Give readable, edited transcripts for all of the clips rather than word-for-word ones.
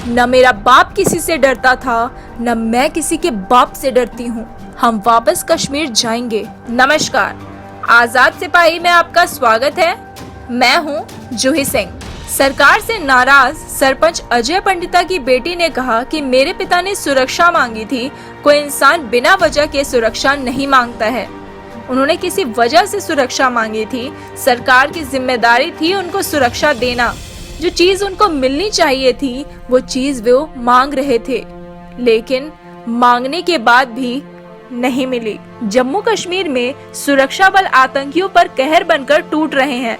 न मेरा बाप किसी से डरता था, न मैं किसी के बाप से डरती हूँ। हम वापस कश्मीर जाएंगे। नमस्कार, आजाद सिपाही में आपका स्वागत है। मैं हूँ जूही सिंह। सरकार से नाराज सरपंच अजय पंडिता की बेटी ने कहा कि मेरे पिता ने सुरक्षा मांगी थी। कोई इंसान बिना वजह के सुरक्षा नहीं मांगता है। उन्होंने किसी वजह से सुरक्षा मांगी थी। सरकार की जिम्मेदारी थी उनको सुरक्षा देना। जो चीज उनको मिलनी चाहिए थी वो चीज वो मांग रहे थे, लेकिन मांगने के बाद भी नहीं मिली। जम्मू कश्मीर में सुरक्षा बल आतंकियों पर कहर बनकर टूट रहे हैं।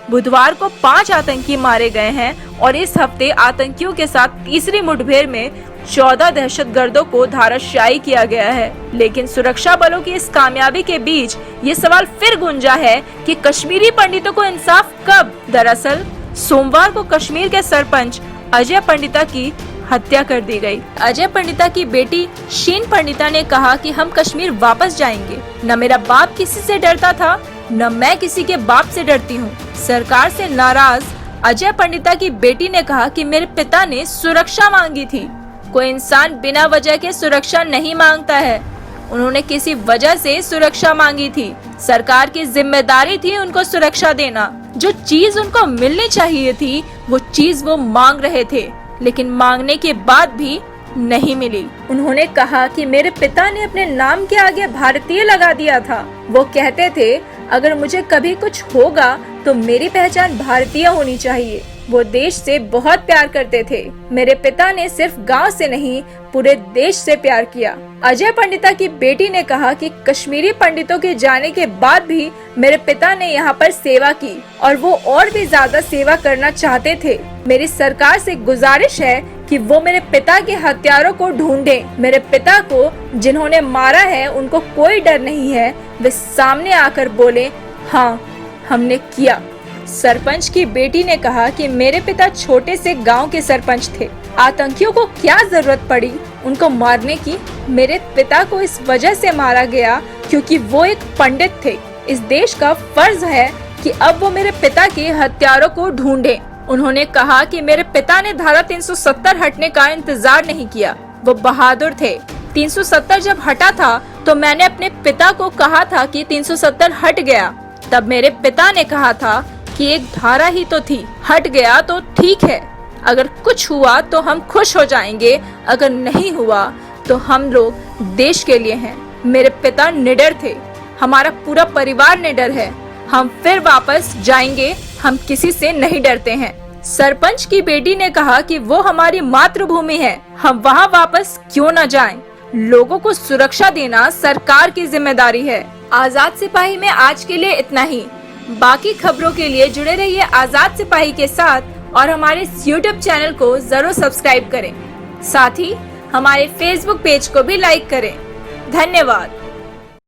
बुधवार को 5 आतंकी मारे गए हैं और इस हफ्ते आतंकियों के साथ तीसरी मुठभेड़ में 14 दहशतगर्दों को धराशायी किया गया है। लेकिन सुरक्षा बलों की इस कामयाबी के बीच ये सवाल फिर गूंजा है कि कश्मीरी पंडितों को इंसाफ कब? दरअसल सोमवार को कश्मीर के सरपंच अजय पंडिता की हत्या कर दी गई। अजय पंडिता की बेटी शीन पंडिता ने कहा कि हम कश्मीर वापस जाएंगे। न मेरा बाप किसी से डरता था, न मैं किसी के बाप से डरती हूँ। सरकार से नाराज अजय पंडिता की बेटी ने कहा कि मेरे पिता ने सुरक्षा मांगी थी। कोई इंसान बिना वजह के सुरक्षा नहीं मांगता है। उन्होंने किसी वजह से सुरक्षा मांगी थी। सरकार की जिम्मेदारी थी उनको सुरक्षा देना। जो चीज उनको मिलनी चाहिए थी वो चीज वो मांग रहे थे, लेकिन मांगने के बाद भी नहीं मिली। उन्होंने कहा कि मेरे पिता ने अपने नाम के आगे भारतीय लगा दिया था। वो कहते थे अगर मुझे कभी कुछ होगा तो मेरी पहचान भारतीय होनी चाहिए। वो देश से बहुत प्यार करते थे। मेरे पिता ने सिर्फ गांव से नहीं पूरे देश से प्यार किया। अजय पंडिता की बेटी ने कहा कि कश्मीरी पंडितों के जाने के बाद भी मेरे पिता ने यहाँ पर सेवा की और वो और भी ज्यादा सेवा करना चाहते थे। मेरी सरकार से गुजारिश है कि वो मेरे पिता के हत्यारों को ढूंढे। मेरे पिता को जिन्होंने मारा है उनको कोई डर नहीं है। वे सामने आकर बोले हाँ हमने किया। सरपंच की बेटी ने कहा कि मेरे पिता छोटे से गांव के सरपंच थे। आतंकियों को क्या जरूरत पड़ी उनको मारने की? मेरे पिता को इस वजह से मारा गया क्योंकि वो एक पंडित थे। इस देश का फर्ज है कि अब वो मेरे पिता के हत्यारों को ढूंढे। उन्होंने कहा कि मेरे पिता ने धारा 370 हटने का इंतजार नहीं किया। वो बहादुर थे। 370 जब हटा था तो मैंने अपने पिता को कहा था कि 370 हट गया। तब मेरे पिता ने कहा था कि एक धारा ही तो थी, हट गया तो ठीक है। अगर कुछ हुआ तो हम खुश हो जाएंगे, अगर नहीं हुआ तो हम लोग देश के लिए हैं। मेरे पिता निडर थे, हमारा पूरा परिवार निडर है। हम फिर वापस जाएंगे, हम किसी से नहीं डरते हैं। सरपंच की बेटी ने कहा कि वो हमारी मातृभूमि है, हम वहाँ वापस क्यों न जाएं? लोगों को सुरक्षा देना सरकार की जिम्मेदारी है। आजाद सिपाही में आज के लिए इतना ही। बाकी खबरों के लिए जुड़े रहिए आजाद सिपाही के साथ और हमारे YouTube चैनल को जरूर सब्सक्राइब करें। साथ ही हमारे Facebook पेज को भी लाइक करें। धन्यवाद।